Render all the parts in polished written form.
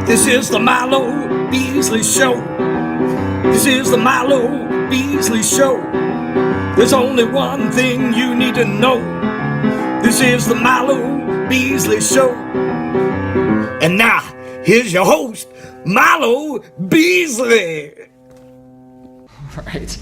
This is the Milo Beasley Show. This is the Milo Beasley Show. There's only one thing you need to know. This is the Milo Beasley Show. And now, here's your host, Milo Beasley. Right.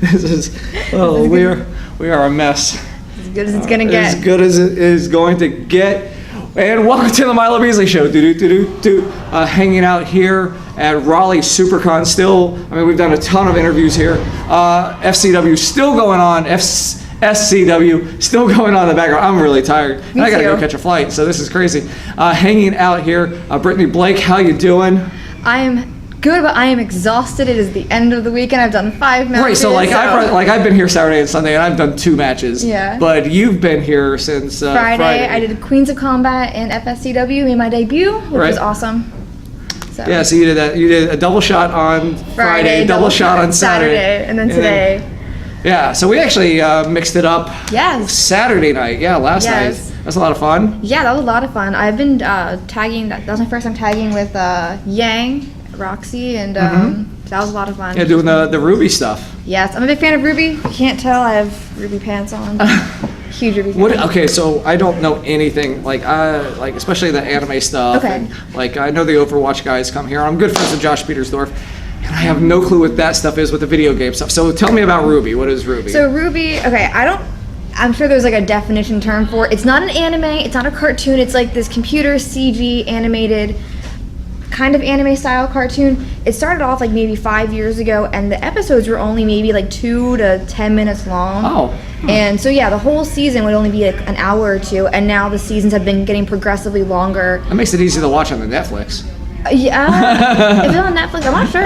This is, we are a mess. As good as it's gonna get. As good as it is going to get. And welcome to the Milo Beasley Show. Hanging out here at Raleigh SuperCon still. I mean, we've done a ton of interviews here. FCW still going on. SCW still going on in the background. I'm really tired. And I gotta go catch a flight, so this is crazy. Hanging out here, Brittany, Blake, how you doing? I'm good, but I am exhausted. It is the end of the weekend. I've done 5 matches. Right, so I've been here Saturday and Sunday, and I've done 2 matches. Yeah. But you've been here since Friday. I did Queens of Combat and FSCW, made my debut, which was awesome. So. Yeah, so you did that. You did a double shot on Friday, double shot on Saturday, and then today. Yeah, so we actually mixed it up. Yes. Saturday night. Yeah, last night. That's a lot of fun. Yeah, that was a lot of fun. I've been tagging. That was my first time tagging with Yang, Roxy, and that was a lot of fun. Yeah, doing the Ruby stuff. Yes, I'm a big fan of Ruby. You can't tell, I have Ruby pants on. Huge Ruby fan. Okay, so I don't know anything, like especially the anime stuff. Okay. And, I know the Overwatch guys come here. I'm good friends with Josh Petersdorf. And I have no clue what that stuff is with the video game stuff. So tell me about Ruby. What is Ruby? So Ruby, okay, I'm sure there's like a definition term for it. It's not an anime, it's not a cartoon, it's like this computer CG animated kind of anime style cartoon. It started off like maybe 5 years ago, and the episodes were only maybe like 2 to 10 minutes long. Oh. And so yeah, the whole season would only be like an hour or 2, and now the seasons have been getting progressively longer. That makes it easy to watch on the Netflix. Yeah, if it's on Netflix, I'm not sure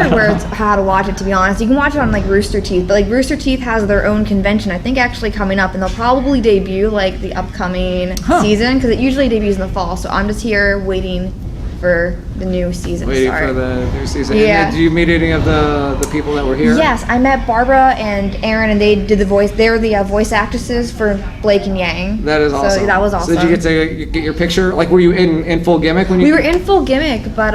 how to watch it, to be honest. You can watch it on like Rooster Teeth, but like Rooster Teeth has their own convention, I think, actually coming up, and they'll probably debut like the upcoming season, because it usually debuts in the fall. So I'm just here waiting for the new season to start. Waiting for the new season. Yeah. And did you meet any of the people that were here? Yes, I met Barbara and Aaron, and they did the voice. They were the voice actresses for Blake and Yang. That is awesome. So that was awesome. So did you get your picture? Like, were you in full gimmick when you? We were in full gimmick, but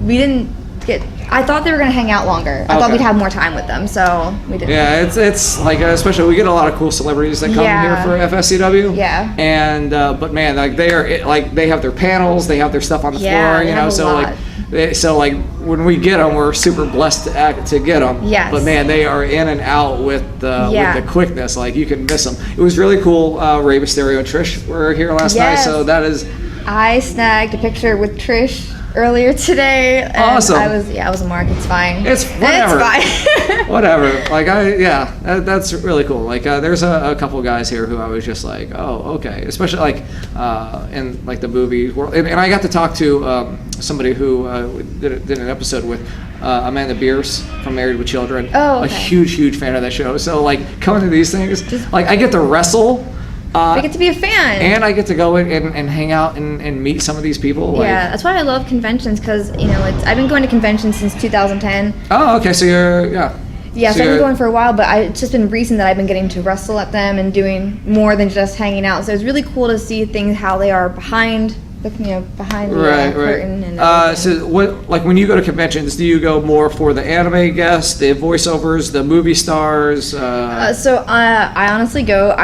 we didn't get. I thought they were gonna hang out longer. I thought we'd have more time with them, so we didn't. Yeah, it's like, especially we get a lot of cool celebrities that come here for FSCW. Yeah. And but man, like they have their panels, they have their stuff on the floor, you know. So when we get them, we're super blessed to get them. Yes. But man, they are in and out with the quickness. Like, you can miss them. It was really cool. Rey Mysterio and Trish were here last night, so that is. I snagged a picture with Trish earlier today. And awesome. I was a mark. It's fine. It's whatever. It's fine. Whatever. Like, that's really cool. Like, there's a couple guys here who I was just like, oh, okay. Especially like in like the movie world. And I got to talk to somebody who did an episode with Amanda Bierce from Married with Children. Oh, okay. A huge fan of that show. So like, coming to these things, like, I get to wrestle. I get to be a fan. And I get to go in and hang out and meet some of these people. Yeah, that's why I love conventions, because, I've been going to conventions since 2010. Oh, okay, so you're, Yeah, so I've been going for a while, but it's just been recent that I've been getting to wrestle at them and doing more than just hanging out. So it's really cool to see things, how they are behind the curtain. And so what, like, when you go to conventions, do you go more for the anime guests, the voiceovers, the movie stars? I honestly go,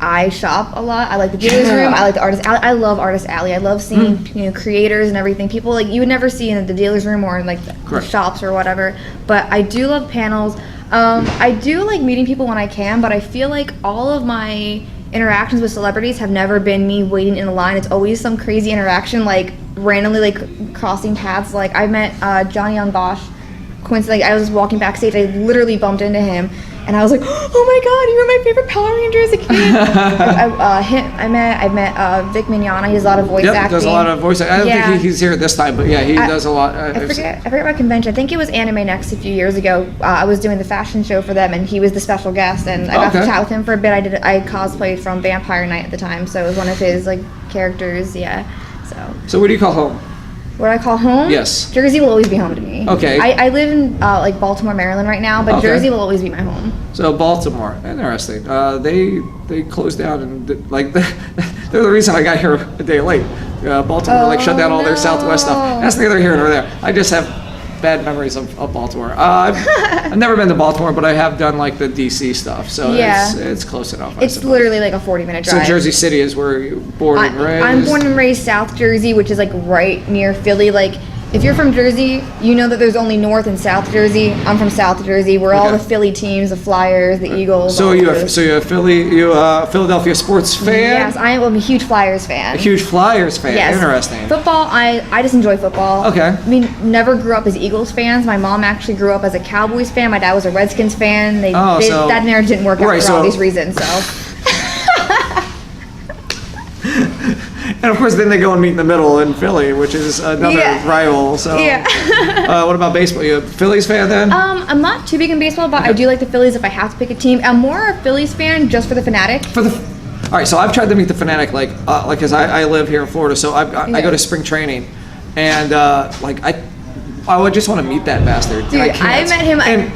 I shop a lot. I like the dealer's room. I like the artist alley. I love artist alley. I love seeing creators and everything. People like you would never see in the dealer's room or in like the shops or whatever. But I do love panels. I do like meeting people when I can, but I feel like all of my interactions with celebrities have never been me waiting in a line. It's always some crazy interaction, like randomly like crossing paths. Like I met Johnny Young Bosch. Coincidentally, I was walking backstage. I literally bumped into him. And I was like, oh my God, you were my favorite Power Ranger as a kid. I met Vic Mignogna. He does a lot of voice acting. Does a lot of voice acting. I don't think he's here this time, but yeah, he does a lot. I forget about convention. I think it was Anime Next a few years ago. I was doing the fashion show for them, and he was the special guest. And I got to chat with him for a bit. I cosplayed from Vampire Night at the time, so it was one of his like characters. Yeah. So what do you call home? What I call home? Yes. Jersey will always be home to me. Okay. I live in like Baltimore, Maryland right now, but Jersey will always be my home. So Baltimore, interesting. They closed down and like they're the reason I got here a day late. Baltimore like shut down all their no. Southwest stuff. That's neither here nor there. I just have bad memories of Baltimore. I've never been to Baltimore, but I have done like the DC stuff, so Yeah. it's close enough. I It's suppose. literally like a 40-minute drive. So Jersey City is where you're born and raised? I'm born and raised South Jersey, which is like right near Philly. Like, if you're from Jersey, you know that there's only North and South Jersey. I'm from South Jersey. We're all Okay. the Philly teams, the Flyers, the Eagles. So all you're those. a Philadelphia sports fan? Yes, I am a huge Flyers fan. A huge Flyers fan. Yes. Interesting. Football, I just enjoy football. Okay. I mean, never grew up as Eagles fans. My mom actually grew up as a Cowboys fan. My dad was a Redskins fan. That marriage didn't work out Right, for all so- these reasons. So. And of course, then they go and meet in the middle in Philly, which is another Yeah. rival. So, Yeah. What about baseball? You a Phillies fan then? I'm not too big in baseball, but I do like the Phillies if I have to pick a team. I'm more a Phillies fan just for the fanatic. All right, so I've tried to meet the Fanatic, like, cause I live here in Florida, so I go to spring training, and I would just want to meet that bastard. Dude, and I can't. met him And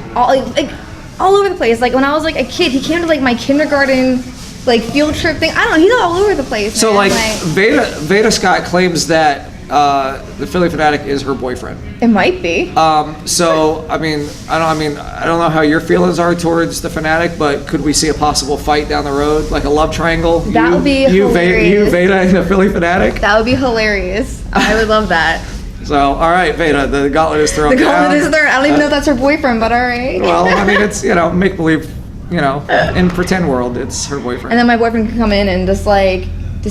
all over the place. Like when I was like a kid, he came to like my kindergarten like field trip thing. I don't know, he's all over the place. so man. like Veda Scott claims that the Philly Fanatic is her boyfriend. It might be. So I mean, I don't know how your feelings are towards the Fanatic, but could we see a possible fight down the road, like a love triangle? That would be you, hilarious. Veda, and the Philly Fanatic. That would be hilarious. I would love that. So all right, Veda, the gauntlet is thrown The down. gauntlet is there. I don't even know if that's her boyfriend, but all right. Well, I mean, it's make believe, in pretend world, it's her boyfriend. And then my boyfriend can come in and just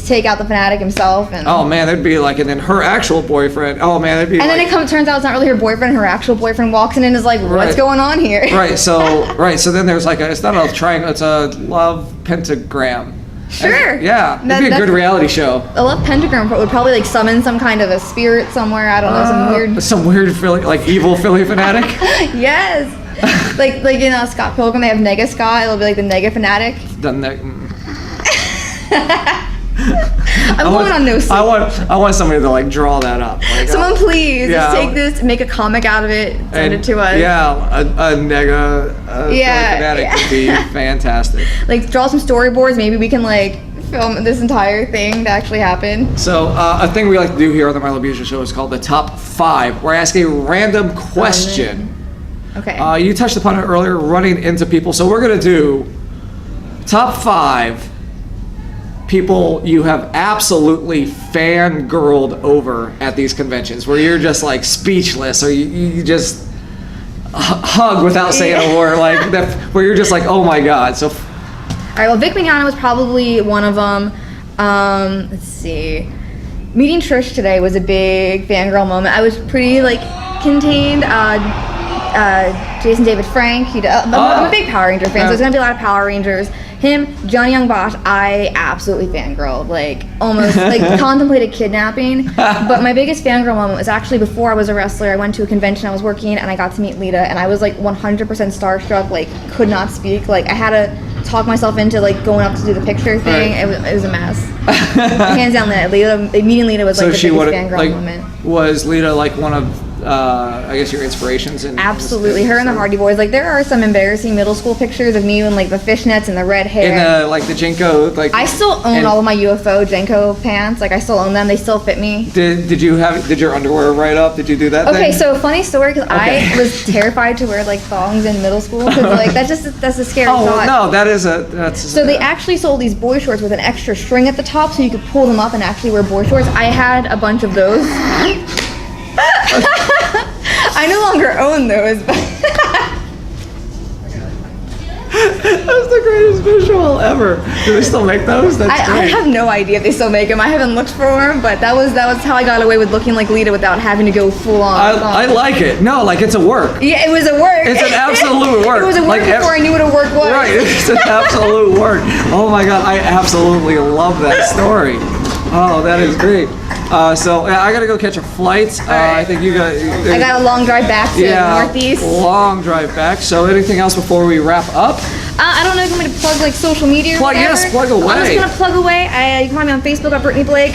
take out the Fanatic himself. And Oh man, that'd be like, and then her actual boyfriend. Oh man, that'd be. and like, then it turns out it's not really her boyfriend. Her actual boyfriend walks in and is like, "What's Right. going on here?" Right. So then there's like it's not a triangle. It's a love pentagram. Sure. And, yeah. It'd be a good that's- reality show. A love pentagram would probably like summon some kind of a spirit somewhere. I don't know, some weird. Some weird Philly, like evil Philly Fanatic. Yes. like in Scott Pilgrim, they have Nega Scott. It'll be like the Nega Fanatic. Done that. I'm going on no sleep. I want somebody to like draw that up. Like, Someone please Yeah. just take this, make a comic out of it, send it to us. Yeah, a nega Philly Fanatic would be fantastic. Like draw some storyboards. Maybe we can like film this entire thing to actually happen. So a thing we like to do here on the Milo Beasley Show is called the Top 5, where I ask a random question. Okay. You touched upon it earlier, running into people. So we're gonna do top 5 people you have absolutely fangirled over at these conventions, where you're just like speechless, or you just hug without saying a word, like that, where you're just like, oh my god. So. All right. Well, Vic Mignogna was probably one of them. Let's see. Meeting Trish today was a big fangirl moment. I was pretty like contained. Jason David Frank. I'm a big Power Ranger fan, so there's gonna be a lot of Power Rangers. Him, Johnny Young Bosch, I absolutely fangirled, like almost like contemplated kidnapping. But my biggest fangirl moment was actually before I was a wrestler. I went to a convention I was working and I got to meet Lita, and I was like 100% starstruck, like could not speak. Like I had to talk myself into like going up to do the picture thing. Right. It was a mess. Hands down, meeting Lita was like the biggest fangirl moment. Was Lita like one of I guess your inspirations? Absolutely, her and the Hardy Boys. Like there are some embarrassing middle school pictures of me in like the fishnets and the red hair. And like the Jenko, like I still own all of my UFO Jenko pants. Like I still own them. They still fit me. Did your underwear right up? Did you do that? Okay, thing? so funny story because I was terrified to wear like thongs in middle school because like that's a scary thought. No, that's. So they actually sold these boy shorts with an extra string at the top, so you could pull them up and actually wear boy shorts. I had a bunch of those. I no longer own those, but That's the greatest visual ever. Do they still make those? That's I great. have no idea if they still make them. I haven't looked for them, but that was how I got away with looking like Lita without having to go full on. I like it. No, like it's a work. Yeah, it was a work. It's an absolute work. It was a work Like, before I knew what a work was. Right, it's an absolute work. Oh my god, I absolutely love that story. Oh, that is great. So I gotta go catch a flight. right. I think you got. I got a long drive back to Northeast. Long drive back. So anything else before we wrap up? I don't know if you want me to plug like social media or Plug, whatever. yes, plug away. I'm just gonna plug away. You can find me on Facebook at Brittany Blake.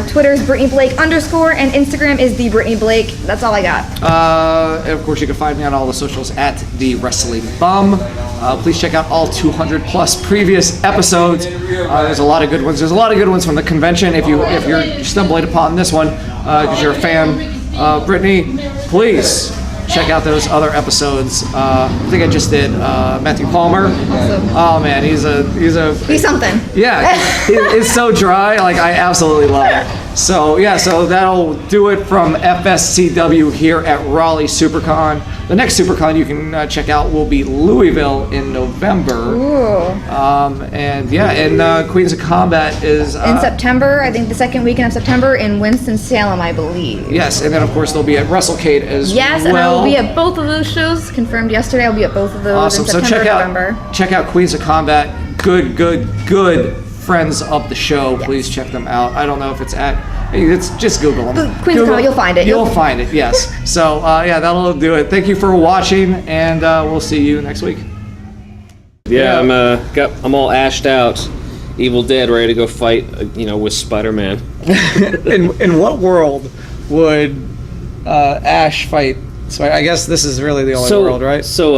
Twitter is Brittany Blake _ and Instagram is the Brittany Blake. That's all I got. And of course, you can find me on all the socials at The Wrestling Bum. Please check out all 200 plus previous episodes. There's a lot of good ones. There's a lot of good ones from the convention. If you're stumbling upon this one because you're a fan, Brittany, please check out those other episodes. I think I just did Matthew Palmer. Awesome. Oh man, he's something. Yeah, it's so dry. Like, I absolutely love it. So yeah, so that'll do it from FSCW here at Raleigh SuperCon. The next SuperCon you can check out will be Louisville in November. Ooh. And Queens of Combat is In September, I think the second weekend of September in Winston-Salem, I believe. Yes, and then of course they'll be at WrestleCade as Yes, well. and I will be at both of those shows. Confirmed yesterday. I'll be at both of those Awesome. in So September check and November. out Queens of Combat. Good friends of the show. Yes. Please check them out. I don't know if it's it's just Google them. Queens of Combat, you'll find it. You'll find it. Yes. So that'll do it. Thank you for watching, and we'll see you next week. Yeah, I'm all ashed out, Evil Dead, ready to go fight, with Spider-Man. In what world would Ash fight? So I guess this is really the only world, right? So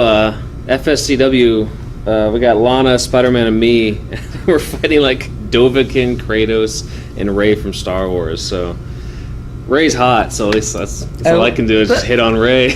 FSCW, we got Lana, Spider-Man, and me. We're fighting like Dovahkiin, Kratos, and Rey from Star Wars. So Rey's hot, so at least that's all I can do is just hit on Rey.